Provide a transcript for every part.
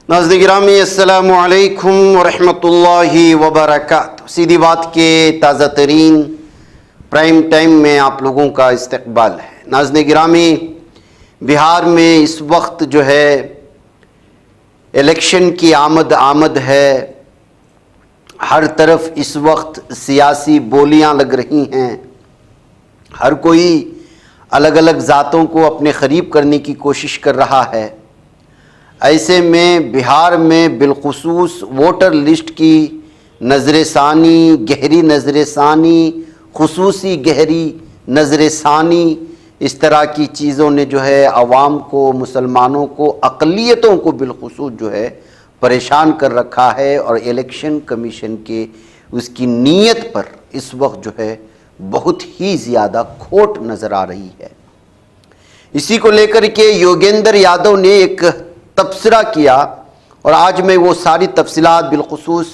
ناظرین گرامی السلام علیکم ورحمۃ اللہ وبرکاتہ۔ سیدھی بات کے تازہ ترین پرائم ٹائم میں آپ لوگوں کا استقبال ہے۔ ناظرین گرامی، بہار میں اس وقت جو ہے الیکشن کی آمد ہے۔ ہر طرف اس وقت سیاسی بولیاں لگ رہی ہیں۔ ہر کوئی الگ الگ ذاتوں کو اپنے قریب کرنے کی کوشش کر رہا ہے۔ ایسے میں بہار میں بالخصوص ووٹر لسٹ کی نظر ثانی، گہری نظر ثانی، خصوصی گہری نظر ثانی، اس طرح کی چیزوں نے جو ہے عوام کو، مسلمانوں کو، اقلیتوں کو بالخصوص جو ہے پریشان کر رکھا ہے، اور الیکشن کمیشن کے اس کی نیت پر اس وقت جو ہے بہت ہی زیادہ کھوٹ نظر آ رہی ہے۔ اسی کو لے کر کے یوگیندر یادو نے ایک تبصرہ کیا، اور آج میں وہ ساری تفصیلات بالخصوص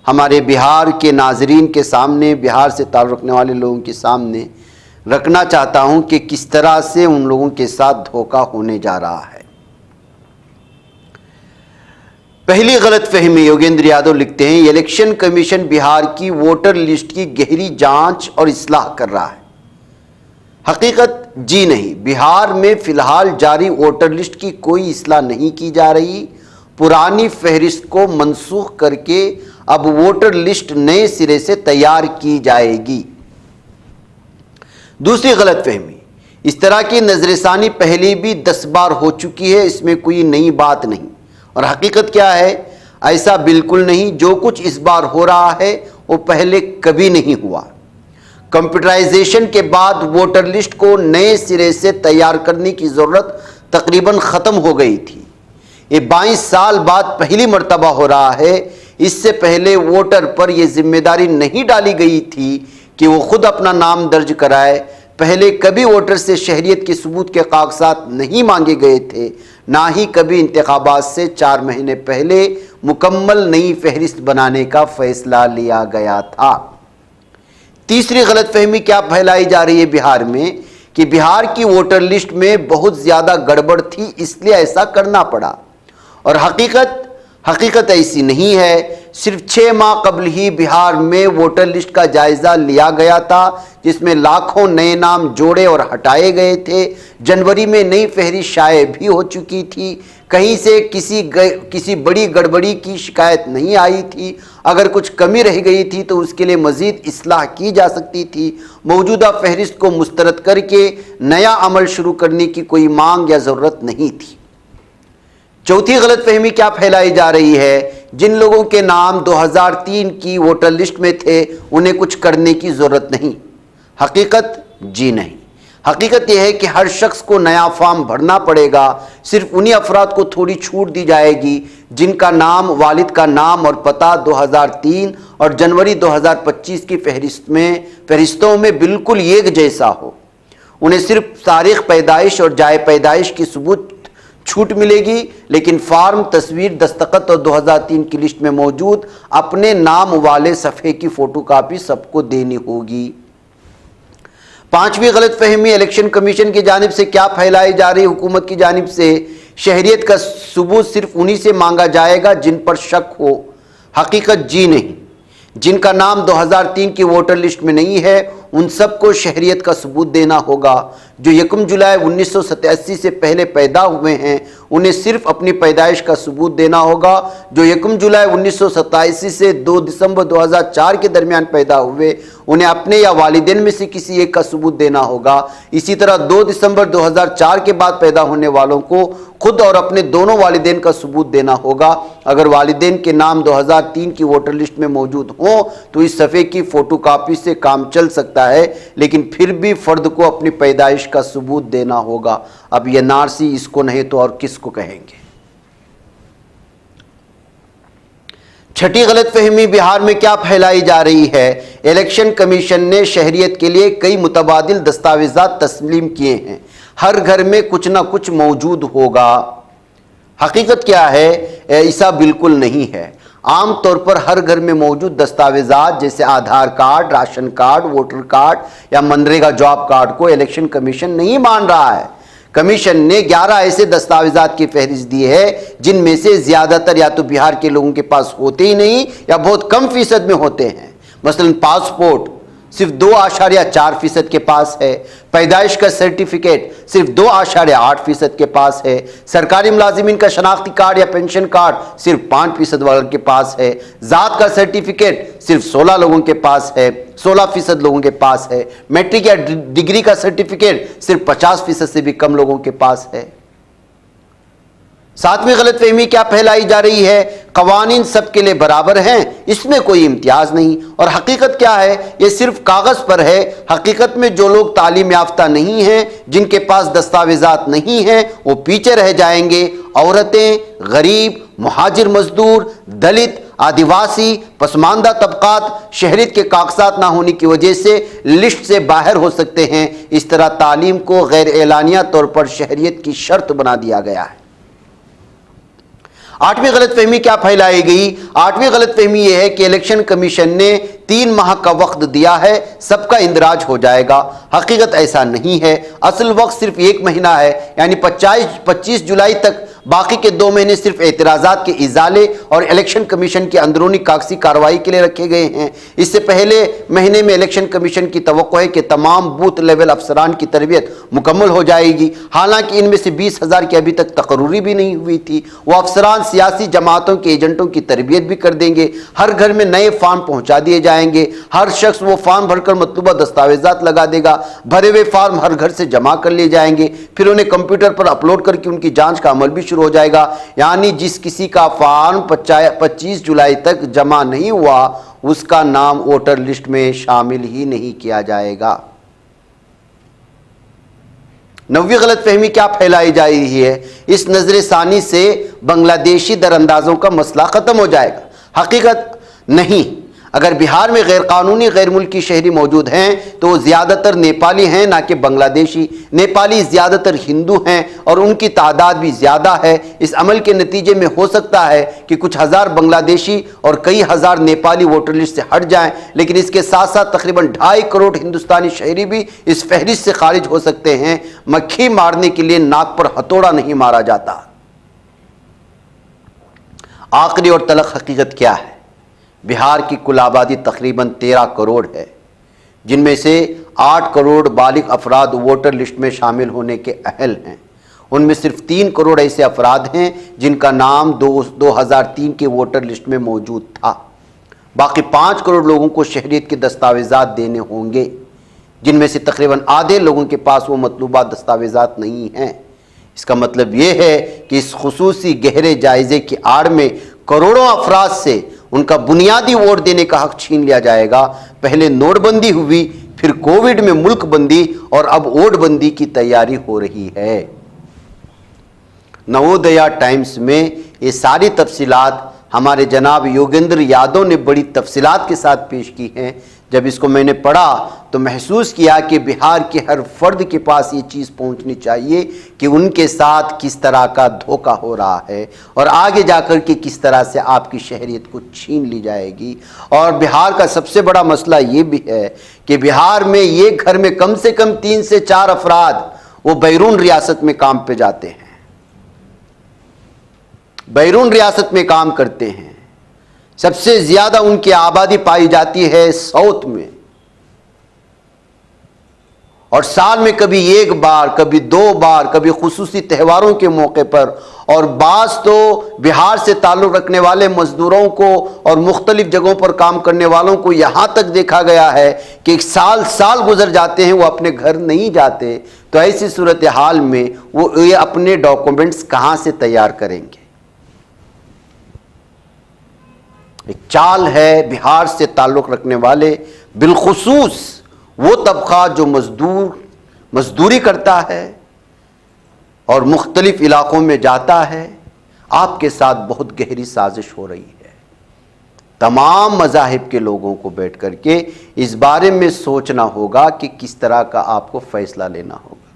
ہمارے بہار کے ناظرین کے سامنے، بہار سے تعلق رکھنے والے لوگوں کے سامنے رکھنا چاہتا ہوں کہ کس طرح سے ان لوگوں کے ساتھ دھوکہ ہونے جا رہا ہے۔ پہلی غلط فہمی، یوگیندر یادو لکھتے ہیں، الیکشن کمیشن بہار کی ووٹر لسٹ کی گہری جانچ اور اصلاح کر رہا ہے۔ حقیقت جی نہیں، بہار میں فی الحال جاری ووٹر لسٹ کی کوئی اصلاح نہیں کی جا رہی۔ پرانی فہرست کو منسوخ کر کے اب ووٹر لسٹ نئے سرے سے تیار کی جائے گی۔ دوسری غلط فہمی، اس طرح کی نظر ثانی پہلے بھی 10 بار ہو چکی ہے، اس میں کوئی نئی بات نہیں۔ اور حقیقت کیا ہے؟ ایسا بالکل نہیں۔ جو کچھ اس بار ہو رہا ہے وہ پہلے کبھی نہیں ہوا۔ کمپیوٹرائزیشن کے بعد ووٹر لسٹ کو نئے سرے سے تیار کرنے کی ضرورت تقریباً ختم ہو گئی تھی۔ یہ 22 سال بعد پہلی مرتبہ ہو رہا ہے۔ اس سے پہلے ووٹر پر یہ ذمہ داری نہیں ڈالی گئی تھی کہ وہ خود اپنا نام درج کرائے۔ پہلے کبھی ووٹر سے شہریت کے ثبوت کے کاغذات نہیں مانگے گئے تھے، نہ ہی کبھی انتخابات سے 4 مہینے پہلے مکمل نئی فہرست بنانے کا فیصلہ لیا گیا تھا۔ تیسری غلط فہمی کیا پھیلائی جا رہی ہے بہار میں کہ بہار کی ووٹر لسٹ میں بہت زیادہ گڑبڑ تھی، اس لیے ایسا کرنا پڑا۔ اور حقیقت ایسی نہیں ہے۔ صرف 6 ماہ قبل ہی بہار میں ووٹر لسٹ کا جائزہ لیا گیا تھا، جس میں لاکھوں نئے نام جوڑے اور ہٹائے گئے تھے۔ جنوری میں نئی فہرست شائع بھی ہو چکی تھی۔ کہیں سے کسی بڑی گڑبڑی کی شکایت نہیں آئی تھی۔ اگر کچھ کمی رہ گئی تھی تو اس کے لیے مزید اصلاح کی جا سکتی تھی۔ موجودہ فہرست کو مسترد کر کے نیا عمل شروع کرنے کی کوئی مانگ یا ضرورت نہیں تھی۔ چوتھی غلط فہمی کیا پھیلائی جا رہی ہے؟ جن لوگوں کے نام 2003 کی ووٹر لسٹ میں تھے انہیں کچھ کرنے کی ضرورت نہیں۔ حقیقت جی نہیں۔ حقیقت یہ ہے کہ ہر شخص کو نیا فارم بھرنا پڑے گا۔ صرف انہی افراد کو تھوڑی چھوٹ دی جائے گی جن کا نام، والد کا نام اور پتہ 2003 اور جنوری 2025 کی فہرستوں میں بالکل ایک جیسا ہو۔ انہیں صرف تاریخ پیدائش اور جائے پیدائش کی ثبوت چھوٹ ملے گی، لیکن فارم، تصویر، دستخط اور 2003 کی لسٹ میں موجود اپنے نام والے صفحے کی فوٹو کاپی سب کو دینی ہوگی۔ پانچویں غلط فہمی، الیکشن کمیشن کی جانب سے کیا پھیلائی جا رہی حکومت کی جانب سے شہریت کا ثبوت صرف انہی سے مانگا جائے گا جن پر شک ہو۔ حقیقت جی نہیں۔ جن کا نام 2003 کی ووٹر لسٹ میں نہیں ہے ان سب کو شہریت کا ثبوت دینا ہوگا۔ جو 1 جولائی 1987 سے پہلے پیدا ہوئے ہیں انہیں صرف اپنی پیدائش کا ثبوت دینا ہوگا۔ جو 1 جولائی 1987 سے 2 دسمبر 2004 کے درمیان پیدا ہوئے انہیں اپنے یا والدین میں سے کسی ایک کا ثبوت دینا ہوگا۔ اسی طرح 2 دسمبر 2004 کے بعد پیدا ہونے والوں کو خود اور اپنے دونوں والدین کا ثبوت دینا ہوگا۔ اگر والدین کے نام 2003 کی ووٹر لسٹ میں موجود ہوں تو اس صفحے کی فوٹو کاپی سے کام چل سکتا ہے، لیکن پھر بھی فرد کو اپنی پیدائش کا ثبوت دینا ہوگا۔ اب یہ نارسی اس کو نہیں تو اور کس کو کہیں گے؟ چھٹی غلط فہمی بہار میں کیا پھیلائی جا رہی ہے؟ الیکشن کمیشن نے شہریت کے لیے کئی متبادل دستاویزات تسلیم کیے ہیں۔ ہر گھر میں کچھ نہ کچھ موجود ہوگا۔ حقیقت کیا ہے؟ ایسا بالکل نہیں ہے۔ عام طور پر ہر گھر میں موجود دستاویزات جیسے Aadhaar card, ration card, voter card یا منریگا جاب کارڈ کو الیکشن کمیشن نہیں مان رہا ہے۔ کمیشن نے 11 ایسے دستاویزات کی فہرست دی ہے جن میں سے زیادہ تر یا تو بہار کے لوگوں کے پاس ہوتے ہی نہیں یا بہت کم فیصد میں ہوتے ہیں۔ مثلا پاسپورٹ صرف 2.4% کے پاس ہے، پیدائش کا سرٹیفکیٹ صرف 2.8% کے پاس ہے، سرکاری ملازمین کا شناختی کارڈ یا پینشن کارڈ صرف 5% والوں کے پاس ہے، ذات کا سرٹیفکیٹ صرف 16 لوگوں کے پاس ہے، 16% لوگوں کے پاس ہے، میٹرک یا ڈگری کا سرٹیفکیٹ صرف 50% سے بھی کم لوگوں کے پاس ہے۔ ساتویں غلط فہمی کیا پھیلائی جا رہی ہے؟ قوانین سب کے لیے برابر ہیں، اس میں کوئی امتیاز نہیں، اور حقیقت کیا ہے؟ یہ صرف کاغذ پر ہے۔ حقیقت میں جو لوگ تعلیم یافتہ نہیں ہیں، جن کے پاس دستاویزات نہیں ہیں، وہ پیچھے رہ جائیں گے۔ عورتیں، غریب، مہاجر مزدور، دلت، آدیواسی، پسماندہ طبقات شہریت کے کاغذات نہ ہونے کی وجہ سے لسٹ سے باہر ہو سکتے ہیں۔ اس طرح تعلیم کو غیر اعلانیہ طور پر شہریت کی شرط بنا دیا گیا ہے۔ 8ویں غلط فہمی کیا پھیلائی گئی؟ 8ویں غلط فہمی یہ ہے کہ الیکشن کمیشن نے 3 ماہ کا وقت دیا ہے، سب کا اندراج ہو جائے گا۔ حقیقت ایسا نہیں ہے، اصل وقت صرف 1 مہینہ ہے، یعنی 25 جولائی تک۔ باقی کے 2 مہینے صرف اعتراضات کے ازالے اور الیکشن کمیشن کی اندرونی کاغذی کارروائی کے لیے رکھے گئے ہیں۔ اس سے پہلے مہینے میں الیکشن کمیشن کی توقع ہے کہ تمام بوتھ لیول افسران کی تربیت مکمل ہو جائے گی، حالانکہ ان میں سے 20,000 کی ابھی تک تقرری بھی نہیں ہوئی تھی۔ وہ افسران سیاسی جماعتوں کے ایجنٹوں کی تربیت بھی کر دیں گے۔ ہر گھر میں نئے فارم پہنچا دیے جائیں گے، ہر شخص وہ فارم بھر کر مطلوبہ دستاویزات لگا دے گا۔ بھرے ہوئے فارم ہر گھر سے جمع کر لیے جائیں گے، پھر انہیں کمپیوٹر پر اپلوڈ کر کے ان کی جانچ کا عمل بھی شروع ہو جائے گا، یعنی جس کسی کا فارم 25 جولائی تک جمع نہیں ہوا اس کا نام ووٹر لسٹ میں شامل ہی نہیں کیا جائے گا۔ 9ویں غلط فہمی کیا پھیلائی جا رہی ہے؟ اس نظر ثانی سے بنگلہ دیشی در اندازوں کا مسئلہ ختم ہو جائے گا۔ حقیقت نہیں، اگر بہار میں غیر قانونی غیر ملکی شہری موجود ہیں تو وہ زیادہ تر نیپالی ہیں نہ کہ بنگلہ دیشی۔ نیپالی زیادہ تر ہندو ہیں اور ان کی تعداد بھی زیادہ ہے۔ اس عمل کے نتیجے میں ہو سکتا ہے کہ کچھ ہزار بنگلہ دیشی اور کئی ہزار نیپالی ووٹر لسٹ سے ہٹ جائیں، لیکن اس کے ساتھ ساتھ تقریباً 2.5 کروڑ ہندوستانی شہری بھی اس فہرست سے خارج ہو سکتے ہیں۔ مکھی مارنے کے لیے ناک پر ہتھوڑا نہیں مارا جاتا۔ آخری اور تلخ حقیقت کیا ہے؟ بہار کی کل آبادی تقریباً 13 کروڑ ہے، جن میں سے 8 کروڑ بالغ افراد ووٹر لسٹ میں شامل ہونے کے اہل ہیں۔ ان میں صرف 3 کروڑ ایسے افراد ہیں جن کا نام 2003 کے ووٹر لسٹ میں موجود تھا۔ باقی 5 کروڑ لوگوں کو شہریت کے دستاویزات دینے ہوں گے، جن میں سے تقریباً آدھے لوگوں کے پاس وہ مطلوبہ دستاویزات نہیں ہیں۔ اس کا مطلب یہ ہے کہ اس خصوصی گہرے جائزے کی آڑ میں کروڑوں افراد سے ان کا بنیادی ووٹ دینے کا حق چھین لیا جائے گا۔ پہلے نوٹ بندی ہوئی، پھر کووڈ میں ملک بندی، اور اب ووٹ بندی کی تیاری ہو رہی ہے۔ نوودیا ٹائمز میں یہ ساری تفصیلات ہمارے جناب یوگیندر یادو نے بڑی تفصیلات کے ساتھ پیش کی ہیں۔ جب اس کو میں نے پڑھا تو محسوس کیا کہ بہار کے ہر فرد کے پاس یہ چیز پہنچنی چاہیے کہ ان کے ساتھ کس طرح کا دھوکہ ہو رہا ہے اور آگے جا کر کے کس طرح سے آپ کی شہریت کو چھین لی جائے گی۔ اور بہار کا سب سے بڑا مسئلہ یہ بھی ہے کہ بہار میں یہ گھر میں کم سے کم 3 سے 4 افراد وہ بیرون ریاست میں کام پہ جاتے ہیں، بیرون ریاست میں کام کرتے ہیں۔ سب سے زیادہ ان کی آبادی پائی جاتی ہے ساؤتھ میں، اور سال میں کبھی 1 بار، کبھی 2 بار، کبھی خصوصی تہواروں کے موقع پر، اور بعض تو بہار سے تعلق رکھنے والے مزدوروں کو اور مختلف جگہوں پر کام کرنے والوں کو یہاں تک دیکھا گیا ہے کہ سال گزر جاتے ہیں وہ اپنے گھر نہیں جاتے۔ تو ایسی صورتحال میں وہ یہ اپنے ڈاکومنٹس کہاں سے تیار کریں گے؟ ایک چال ہے بہار سے تعلق رکھنے والے، بالخصوص وہ طبقہ جو مزدوری کرتا ہے اور مختلف علاقوں میں جاتا ہے، آپ کے ساتھ بہت گہری سازش ہو رہی ہے۔ تمام مذاہب کے لوگوں کو بیٹھ کر کے اس بارے میں سوچنا ہوگا کہ کس طرح کا آپ کو فیصلہ لینا ہوگا۔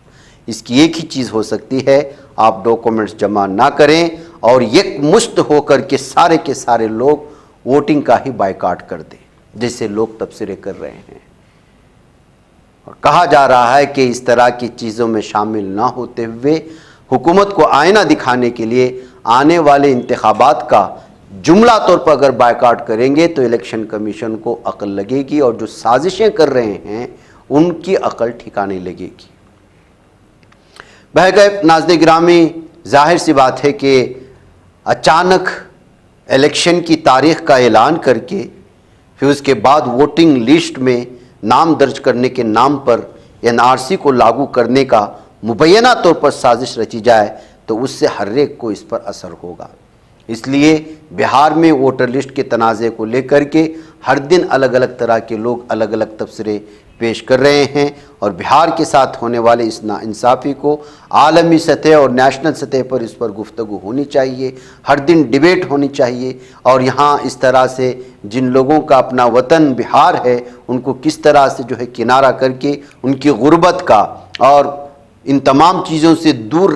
اس کی ایک ہی چیز ہو سکتی ہے، آپ ڈاکومنٹس جمع نہ کریں اور یک مشت ہو کر کے سارے کے سارے لوگ ووٹنگ کا ہی بائیکاٹ کر دیں، جیسے لوگ تبصرے کر رہے ہیں۔ اور کہا جا رہا ہے کہ اس طرح کی چیزوں میں شامل نہ ہوتے ہوئے حکومت کو آئینہ دکھانے کے لیے آنے والے انتخابات کا جملہ طور پر اگر بائیکاٹ کریں گے تو الیکشن کمیشن کو عقل لگے گی، اور جو سازشیں کر رہے ہیں ان کی عقل ٹھکانے لگے گی۔ بہرکیف ناظرین گرامی، ظاہر سی بات ہے کہ اچانک الیکشن کی تاریخ کا اعلان کر کے پھر اس کے بعد ووٹنگ لسٹ میں نام درج کرنے کے نام پر NRC کو لاگو کرنے کا مبینہ طور پر سازش رچی جائے تو اس سے ہر ایک کو اس پر اثر ہوگا۔ اس لیے بہار میں ووٹر لسٹ کے تنازع کو لے کر کے ہر دن الگ الگ طرح کے لوگ الگ الگ تبصرے پیش کر رہے ہیں، اور بہار کے ساتھ ہونے والے اس ناانصافی کو عالمی سطح اور نیشنل سطح پر اس پر گفتگو ہونی چاہیے، ہر دن ڈیبیٹ ہونی چاہیے، اور یہاں اس طرح سے جن لوگوں کا اپنا وطن بہار ہے ان کو کس طرح سے جو ہے کنارہ کر کے ان کی غربت کا اور ان تمام چیزوں سے دور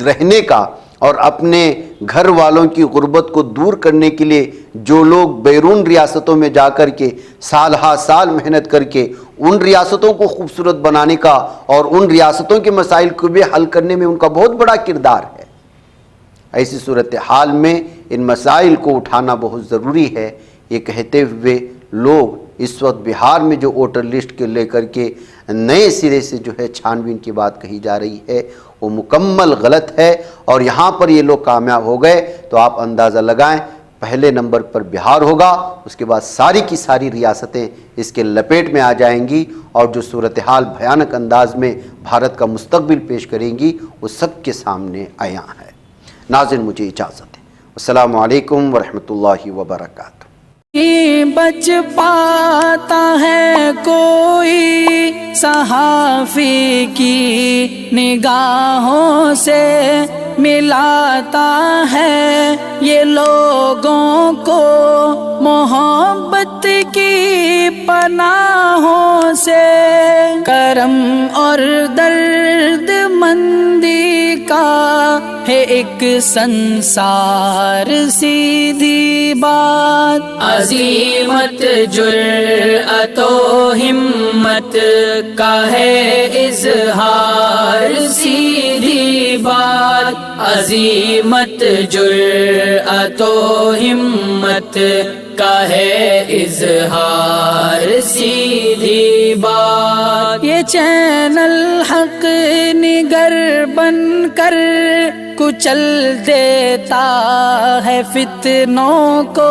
رہنے کا اور اپنے گھر والوں کی غربت کو دور کرنے کے لیے جو لوگ بیرون ریاستوں میں جا کر کے سال ہا سال محنت کر کے ان ریاستوں کو خوبصورت بنانے کا اور ان ریاستوں کے مسائل کو بھی حل کرنے میں ان کا بہت بڑا کردار ہے، ایسی صورتحال میں ان مسائل کو اٹھانا بہت ضروری ہے۔ یہ کہتے ہوئے لوگ اس وقت بہار میں جو ووٹر لسٹ کے لے کر کے نئے سرے سے جو ہے چھانبین کی بات کہی جا رہی ہے وہ مکمل غلط ہے، اور یہاں پر یہ لوگ کامیاب ہو گئے تو آپ اندازہ لگائیں پہلے نمبر پر بہار ہوگا، اس کے بعد ساری کی ساری ریاستیں اس کے لپیٹ میں آ جائیں گی، اور جو صورتحال بھیانک انداز میں بھارت کا مستقبل پیش کریں گی وہ سب کے سامنے عیاں ہے۔ ناظرین مجھے اجازت ہے، السلام علیکم ورحمۃ اللہ وبرکاتہ۔ بچ پاتا ہے کوئی صحافی کی نگاہوں سے، ملاتا ہے یہ لوگوں کو محبت کی پناہوں سے، کرم اور درد مندی کا ہے ایک سنسار سیدھی بات، عزیمت جرأت و ہمت کا ہے اظہار سیدھی بات، عزیمت جرأت و ہمت کا ہے اظہار سیدھی بات۔ یہ چینل حق نگر بن کر کچل دیتا ہے فتنوں کو،